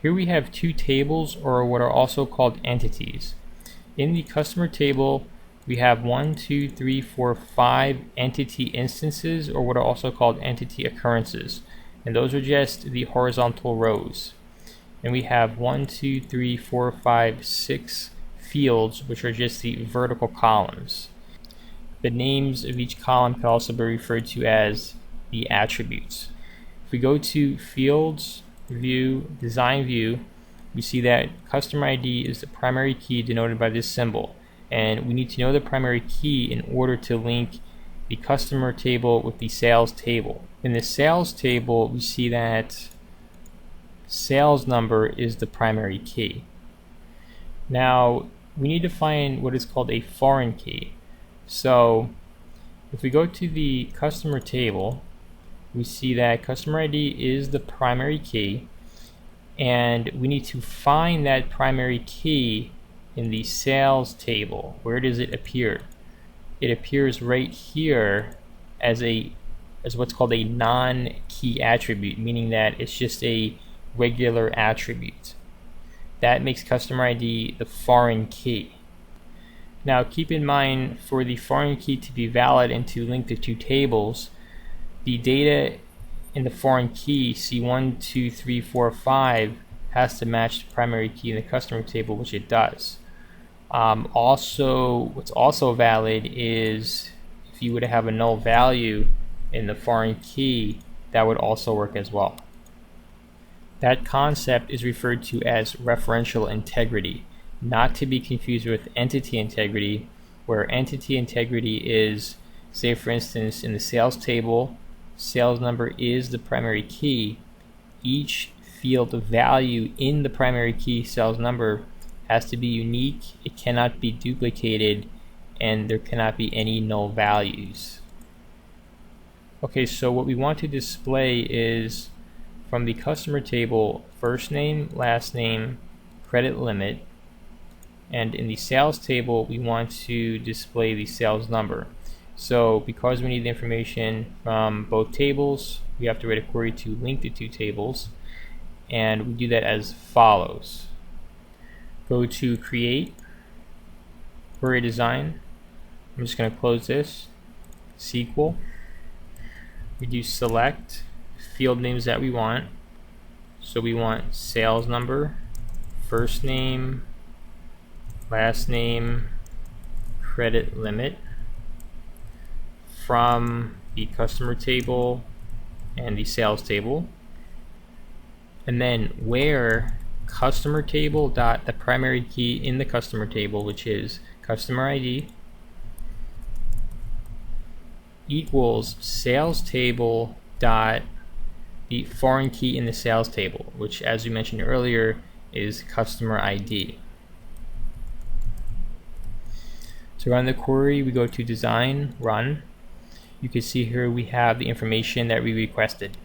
Here we have two tables, or what are also called entities. In the customer table, we have 5 entity instances, or what are also called entity occurrences. And those are just the horizontal rows. And we have 6 fields, which are just the vertical columns. The names of each column can also be referred to as the attributes. If we go to Fields, View, Design View, we see that customer ID is the primary key denoted by this symbol. And we need to know the primary key in order to link the customer table with the sales table. In the sales table, we see that sales number is the primary key. Now, we need to find what is called a foreign key. So, if we go to the customer table, we see that customer ID is the primary key, and we need to find that primary key in the sales table. Where does it appear? It appears right here as what's called a non-key attribute, meaning that it's just a regular attribute. That makes customer ID the foreign key. Now keep in mind, for the foreign key to be valid and to link the two tables, the data in the foreign key, C1, 2, 3, 4, 5, has to match the primary key in the customer table, which it does. What's also valid is if you would have a null value in the foreign key, that would also work as well. That concept is referred to as referential integrity, not to be confused with entity integrity, where entity integrity is, say for instance, in the sales table, sales number is the primary key. Each field of value in the primary key sales number has to be unique, it cannot be duplicated, and there cannot be any null values. Okay, so what we want to display is from the customer table, first name, last name, credit limit, and in the sales table we want to display the sales number. So because we need the information from both tables, we have to write a query to link the two tables, and we do that as follows. Go to Create, Query Design. I'm just going to close this. SQL. We do select field names that we want. So we want sales number, first name, last name, credit limit from the customer table and the sales table. And then where customer table dot the primary key in the customer table, which is customer ID, equals sales table dot the foreign key in the sales table, which, as we mentioned earlier, is customer ID. To run the query, we go to Design, Run. You can see here we have the information that we requested.